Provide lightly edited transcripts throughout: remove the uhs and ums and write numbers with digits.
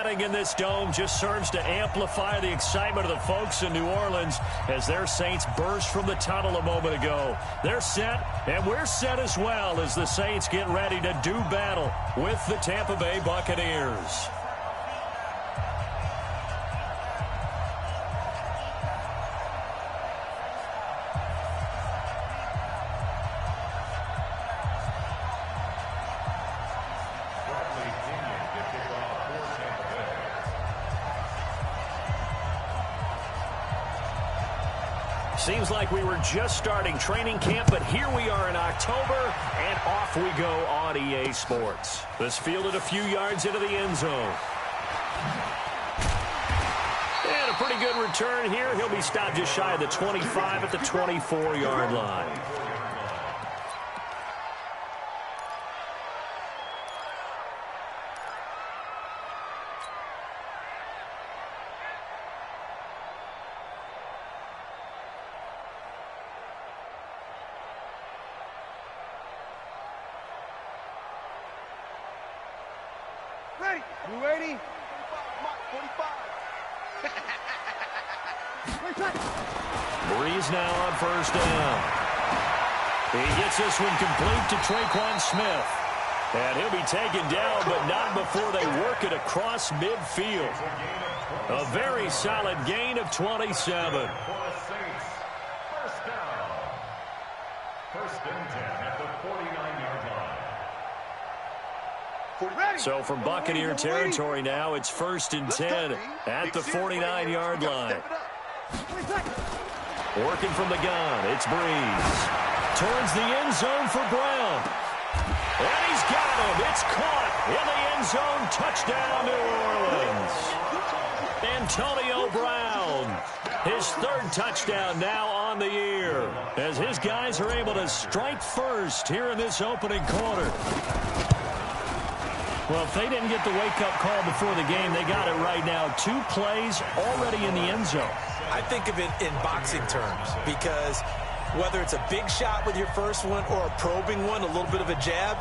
setting in this dome just serves to amplify the excitement of the folks in New Orleans as their Saints burst from the tunnel a moment ago. They're set, and we're set as well as the Saints get ready to do battle with the Tampa Bay Buccaneers. Seems like we were just starting training camp, but here we are in October, and off we go on EA Sports. This fielded a few yards into the end zone. And a pretty good return here. He'll be stopped just shy of the 25 at the 24-yard line. Ready? You ready? 45. Breeze now on first down. He gets this one complete to Traquan Smith. And he'll be taken down, but not before they work it across midfield. A very solid gain of 27. First and 10 at the 49-yard line. So from Buccaneer territory now, it's first and 10 at the 49-yard line. Working from the gun, it's Breeze. Towards the end zone for Brown. And he's got him. It's caught in the end zone. Touchdown, New Orleans. Antonio Brown. His third touchdown now on the year, as his guys are able to strike first here in this opening quarter. Well, if they didn't get the wake-up call before the game, they got it right now. 2 plays already in the end zone. I think of it in boxing terms, because whether it's a big shot with your first one or a probing one, a little bit of a jab,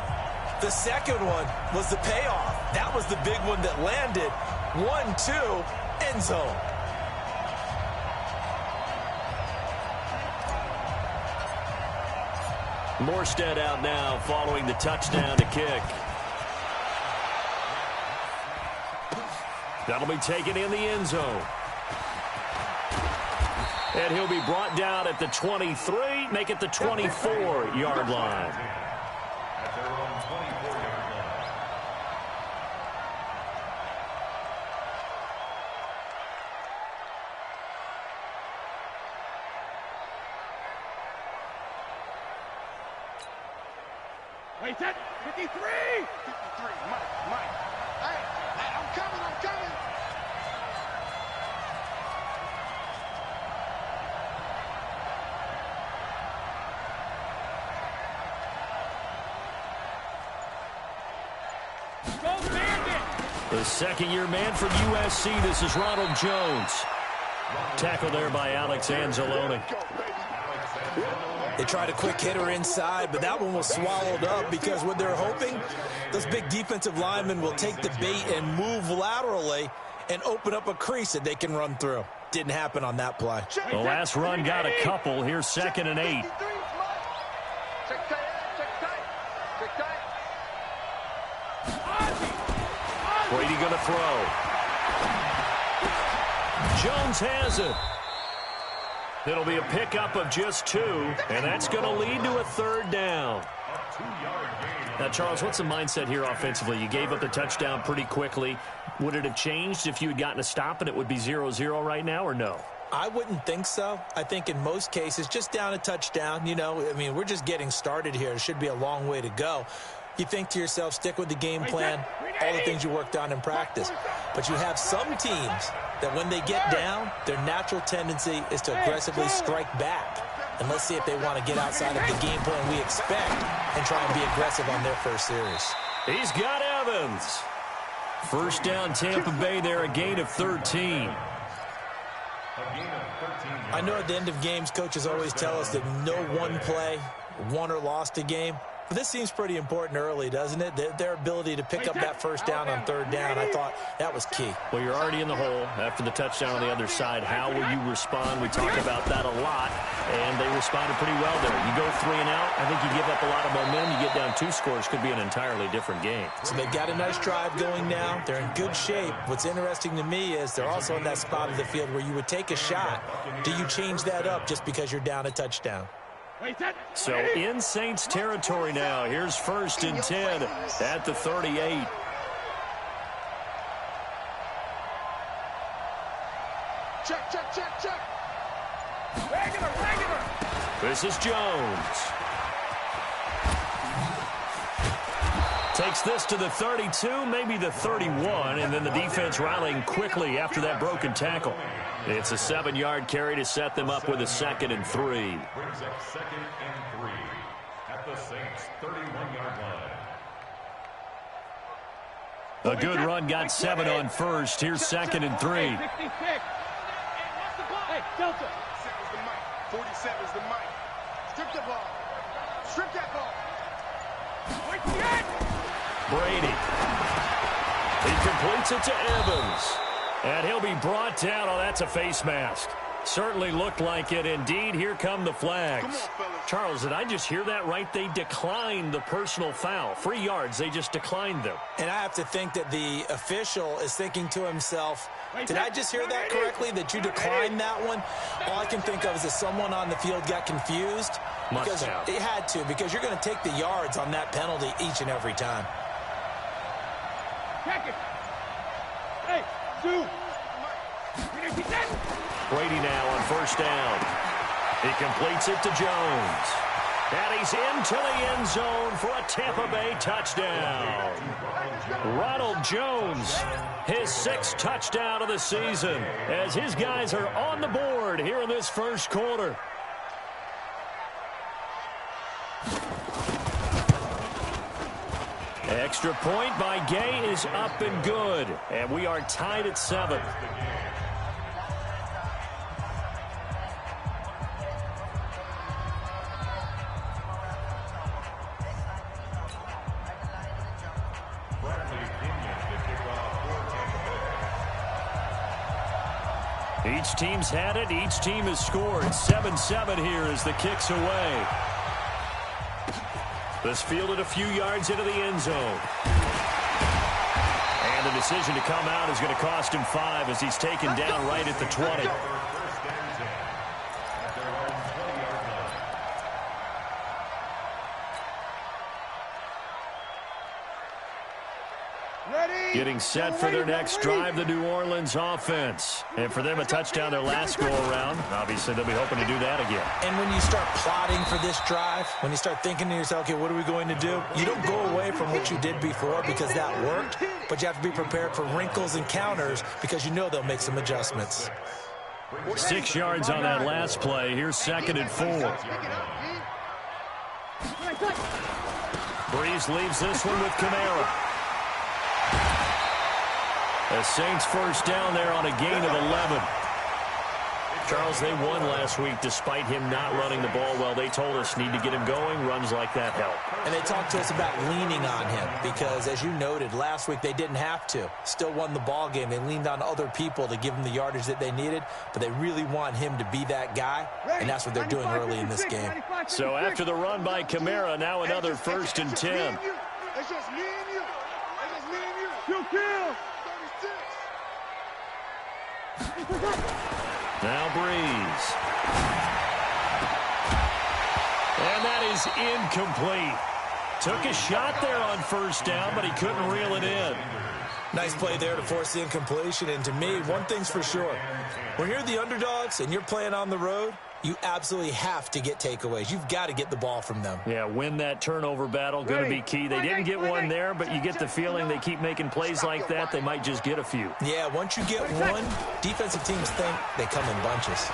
the second one was the payoff. That was the big one that landed. 1-2, end zone. Morstead out now following the touchdown to kick. That'll be taken in the end zone. And he'll be brought down at the 23, make it the 24-yard line. At their own 24-yard line. Wait, that 53. 53, Mike. Hey, I'm coming. The second-year man from USC, this is Ronald Jones. Tackled there by Alex Anzalone. They tried a quick hitter inside, but that one was swallowed up because what they're hoping, those big defensive linemen will take the bait and move laterally and open up a crease that they can run through. Didn't happen on that play. The last run got a couple. Here's 2nd and 8. Brady going to throw. Jones has it. It'll be a pickup of just 2, and that's going to lead to a 3rd down. Now, Charles, what's the mindset here offensively? You gave up the touchdown pretty quickly. Would it have changed if you had gotten a stop and it would be 0-0 right now, or no? I wouldn't think so. I think in most cases, just down a touchdown, we're just getting started here. It should be a long way to go. You think to yourself, stick with the game plan, all the things you worked on in practice. But you have some teams that when they get down, their natural tendency is to aggressively strike back. And let's see if they want to get outside of the game plan we expect and try and be aggressive on their first series. He's got Evans. First down, Tampa Bay there, a gain of 13. I know at the end of games, coaches always tell us that no one play won or lost a game. This seems pretty important early, doesn't it? Their ability to pick up that first down on third down, I thought that was key. Well, you're already in the hole after the touchdown on the other side. How will you respond? We talk about that a lot, and they responded pretty well there. You go 3 and out, I think you give up a lot of momentum. You get down 2 scores, could be an entirely different game. So they've got a nice drive going now. They're in good shape. What's interesting to me is they're also in that spot of the field where you would take a shot. Do you change that up just because you're down a touchdown? So in Saints territory now. Here's 1st and 10 at the 38. Check. Regular. This is Jones. Takes this to the 32, maybe the 31, and then the defense rallying quickly after that broken tackle. It's a 7-yard carry to set them up with a 2nd and 3. Brings up 2nd and 3 at the Saints' 31-yard line. A good run got 7 on first. Here's 2nd and 3. Hey, Delta. 7's the mic. 47's the mic. Strip the ball. Strip that ball. Brady. He completes it to Evans. And he'll be brought down. Oh, that's a face mask. Certainly looked like it. Indeed, here come the flags. Come on, fellas. Charles, did I just hear that right? They declined the personal foul. 3 yards, they just declined them. And I have to think that the official is thinking to himself, did I just hear that correctly, that you declined that one? All I can think of is that someone on the field got confused. Must have. It had to, because you're going to take the yards on that penalty each and every time. Check it. Hey, Sue. Brady now on 1st down. He completes it to Jones. And he's into the end zone for a Tampa Bay touchdown. Ronald Jones, his 6th touchdown of the season, as his guys are on the board here in this first quarter. Extra point by Gay is up and good. And we are tied at 7. Each team's had it. Each team has scored. 7-7 here as the kick's away. This fielded a few yards into the end zone. And the decision to come out is going to cost him 5 as he's taken down right at the 20. Getting set for their next drive, the New Orleans offense. And for them, a touchdown their last go-around. Obviously, they'll be hoping to do that again. And when you start plotting for this drive, when you start thinking to yourself, okay, what are we going to do? You don't go away from what you did before because that worked, but you have to be prepared for wrinkles and counters because you know they'll make some adjustments. 6 yards on that last play. Here's 2nd and 4. Breeze leaves this one with Kamara. The Saints first down there on a gain of 11. Charles, they won last week despite him not running the ball well. They told us need to get him going. Runs like that help. And they talked to us about leaning on him because, as you noted, last week they didn't have to. Still won the ball game. They leaned on other people to give them the yardage that they needed, but they really want him to be that guy, and that's what they're doing early in this game. So after the run by Kamara, now another 1st and 10. It's just me and you. It's just me and you. You kill. 36. Now Breeze. And that is incomplete. Took a shot there on 1st down, but he couldn't reel it in. Nice play there to force the incompletion. And to me, one thing's for sure. When you're the underdogs and you're playing on the road, you absolutely have to get takeaways. You've got to get the ball from them. Yeah, win that turnover battle, going to be key. They didn't get one there, but you get the feeling they keep making plays like that, they might just get a few. Yeah, once you get one, defensive teams think they come in bunches.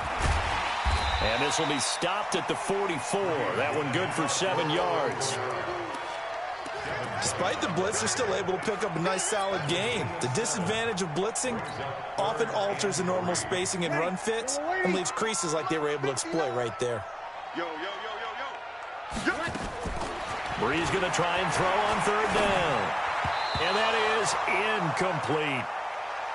And this will be stopped at the 44. That one good for 7 yards. Despite the blitz, they're still able to pick up a nice, solid gain. The disadvantage of blitzing often alters the normal spacing and run fits and leaves creases like they were able to exploit right there. Yo. Bree's going to try and throw on third down. And that is incomplete.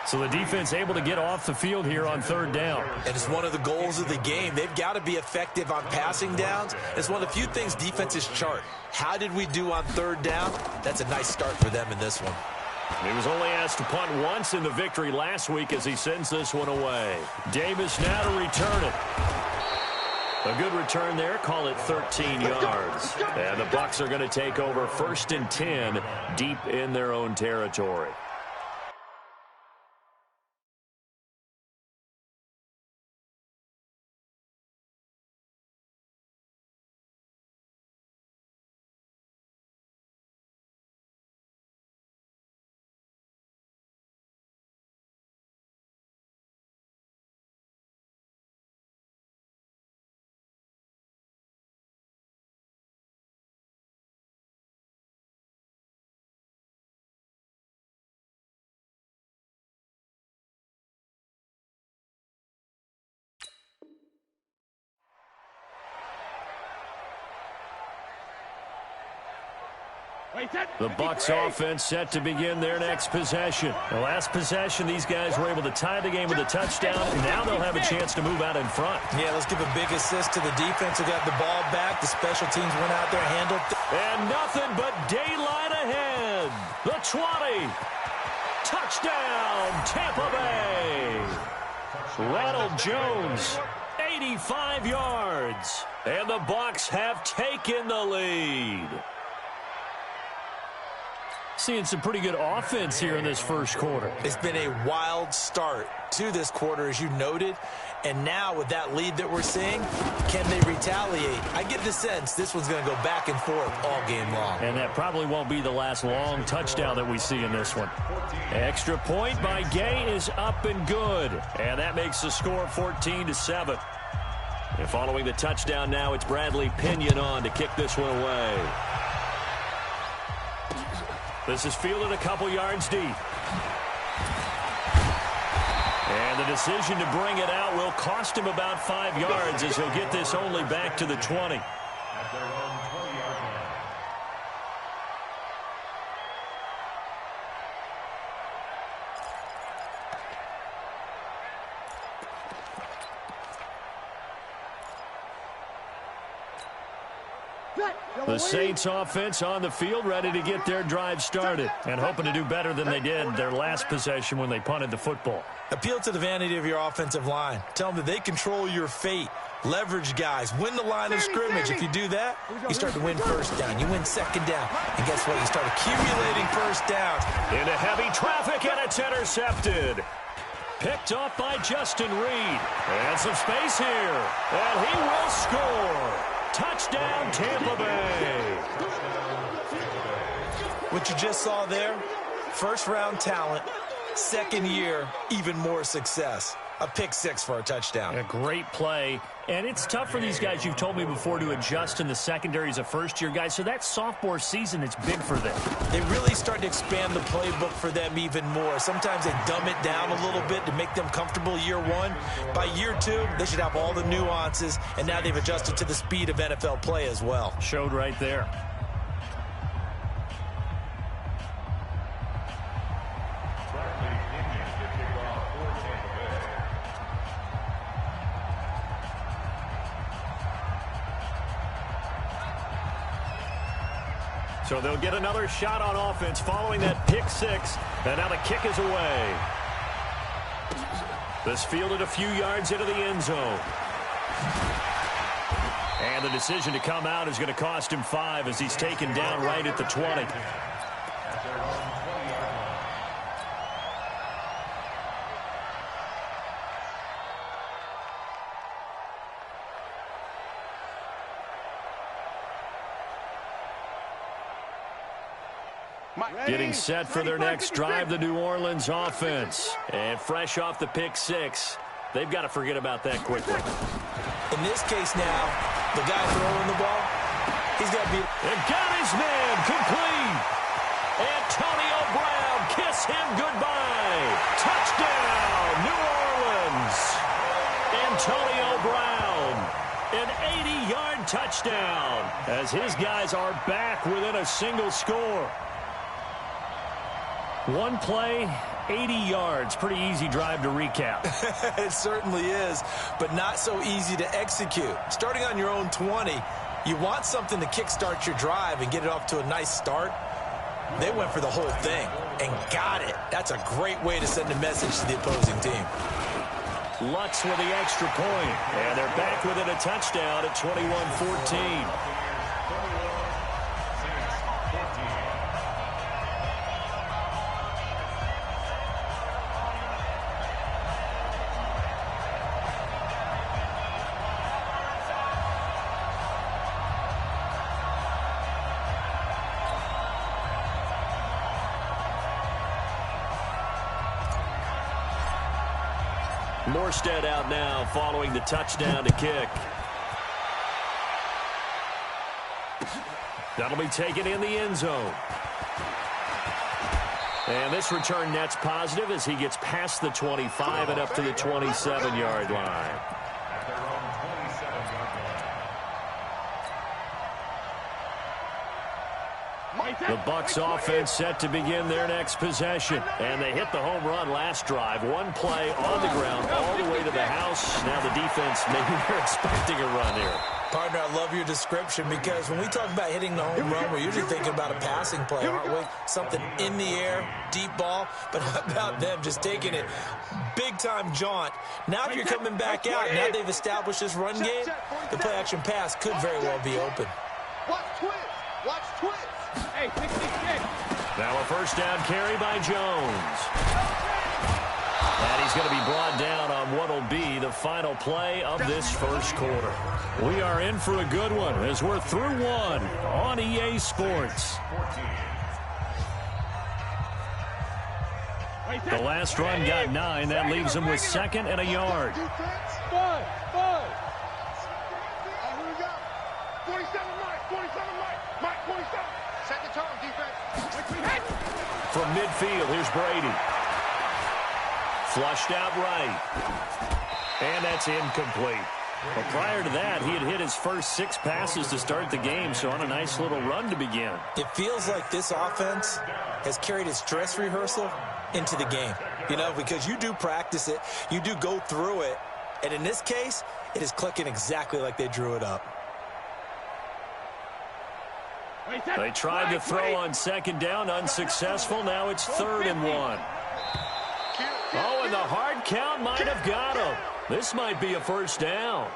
So the defense able to get off the field here on third down. And it's one of the goals of the game. They've got to be effective on passing downs. It's one of the few things defenses chart. How did we do on third down? That's a nice start for them in this one. He was only asked to punt once in the victory last week as he sends this one away. Davis now to return it. A good return there. Call it 13 yards. And the Bucs are going to take over 1st and 10 deep in their own territory. The Bucs offense set to begin their next possession. The last possession, these guys were able to tie the game with a touchdown, and now they'll have a chance to move out in front. Yeah, let's give a big assist to the defense who got the ball back. The special teams went out there, handled. And nothing but daylight ahead. The 20. Touchdown, Tampa Bay. Ronald Jones, 85 yards. And the Bucs have taken the lead. Seeing some pretty good offense here in this first quarter. It's been a wild start to this quarter, as you noted. And now with that lead that we're seeing, can they retaliate? I get the sense this one's going to go back and forth all game long. And that probably won't be the last long touchdown that we see in this one. Extra point by Gay is up and good. And that makes the score 14-7. And following the touchdown now, it's Bradley Pinion on to kick this one away. This is fielded a couple yards deep. And the decision to bring it out will cost him about 5 yards as he'll get this only back to the 20. The Saints offense on the field ready to get their drive started and hoping to do better than they did their last possession when they punted the football. Appeal to the vanity of your offensive line. Tell them that they control your fate. Leverage guys. Win the line of scrimmage. If you do that, you start to win first down. You win second down. And guess what? You start accumulating first downs. Into heavy traffic, and it's intercepted. Picked off by Justin Reed. And some space here. And he will score. Touchdown, Tampa Bay. What you just saw there, first-round talent, second year, even more success. A pick six for a touchdown. A great play. And it's tough for these guys, you've told me before, to adjust in the secondary as a first-year guy. So that sophomore season, it's big for them. They really start to expand the playbook for them even more. Sometimes they dumb it down a little bit to make them comfortable year one. By year two, they should have all the nuances, and now they've adjusted to the speed of NFL play as well. Showed right there. So they'll get another shot on offense following that pick six. And now the kick is away. This fielded a few yards into the end zone. And the decision to come out is going to cost him 5 as he's taken down right at the 20. Getting set for their next drive, the New Orleans offense. And fresh off the pick six, they've got to forget about that quickly. In this case now, the guy throwing the ball, he's got to be... And got his man complete. Antonio Brown, kiss him goodbye. Touchdown, New Orleans. Antonio Brown, an 80-yard touchdown as his guys are back within a single score. One play, 80 yards. Pretty easy drive to recap. It certainly is, but not so easy to execute. Starting on your own 20, you want something to kickstart your drive and get it off to a nice start. They went for the whole thing and got it. That's a great way to send a message to the opposing team. Lutz with the extra point, and they're back within a touchdown at 21-14. Morstead out now following the touchdown to kick. That'll be taken in the end zone. And this return net's positive as he gets past the 25 and up to the 27-yard line. The Bucs offense set to begin their next possession. And they hit the home run last drive. One play on the ground all the way to the house. Now the defense, maybe they're expecting a run here. Partner, I love your description because when we talk about hitting the home run, we're usually thinking about a passing play, aren't we? Something in the air, deep ball. But how about them just taking it big-time jaunt? Now if you're coming back out, now they've established this run game, the play-action pass could very well be open. Watch twist. Watch twist. Hey, 66. Now a first down carry by Jones. And he's going to be brought down on what will be the final play of this first quarter. We are in for a good one as we're through one on EA Sports. The last run got 9. That leaves him with 2nd and a yard. Five. Here we go. 47 Mike, 47. Set the tone, defense. From midfield, here's Brady. Flushed out right. And that's incomplete. But prior to that, he had hit his first 6 passes to start the game, so on a nice little run to begin. It feels like this offense has carried its dress rehearsal into the game. You know, because you do practice it, you do go through it, and in this case, it is clicking exactly like they drew it up. They tried to throw on 2nd down, unsuccessful. Now it's 3rd and 1. Oh, and the hard count might have got him. This might be a first down.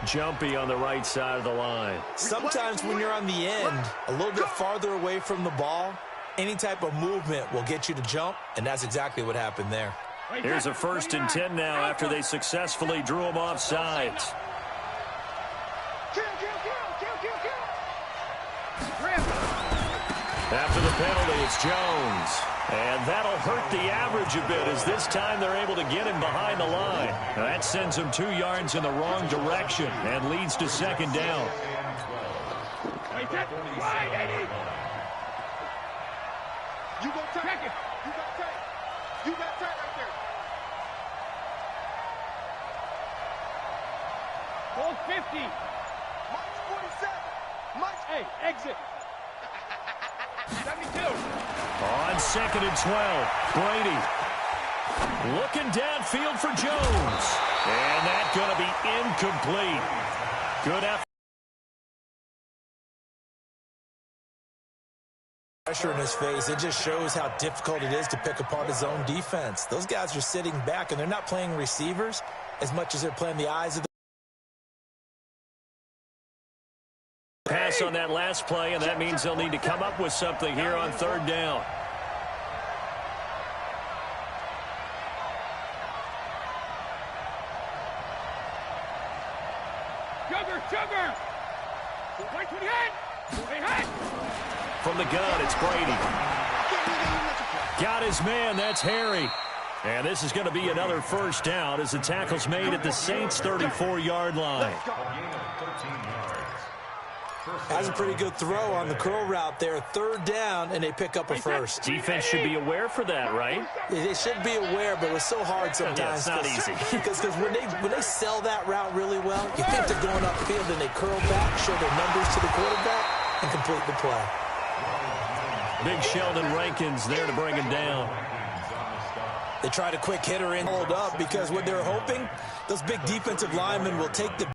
Jumpy on the right side of the line. Sometimes when you're on the end, a little bit farther away from the ball, any type of movement will get you to jump, and that's exactly what happened there. Here's a 1st and 10 now after they successfully drew him off sides. After the penalty, it's Jones. And that'll hurt the average a bit as this time they're able to get him behind the line. Now that sends him 2 yards in the wrong direction and leads to 2nd down. You go take it. You got tight right there. Hold 50. March 47. March. Hey, exit. 72. On 2nd and 12, Brady looking downfield for Jones. And that's going to be incomplete. Good effort. Pressure in his face, it just shows how difficult it is to pick apart his own defense. Those guys are sitting back, and they're not playing receivers as much as they're playing the eyes of the pass on that last play, and that means they'll need to come up with something here on 3rd down. Sugar! From the gun, it's Brady. Got his man, that's Harry. And this is going to be another first down as the tackle's made at the Saints' 34-yard line. That's a pretty good throw on the curl route there. Third down, and they pick up a first. Defense should be aware for that, right? They should be aware, but it's so hard sometimes. Yeah, it's not easy. Because when they sell that route really well, you think they're going upfield, and they curl back, show their numbers to the quarterback, and complete the play. Big Sheldon Rankins there to bring him down. They tried a quick hitter in, hold up, because what they're hoping, those big defensive linemen will take the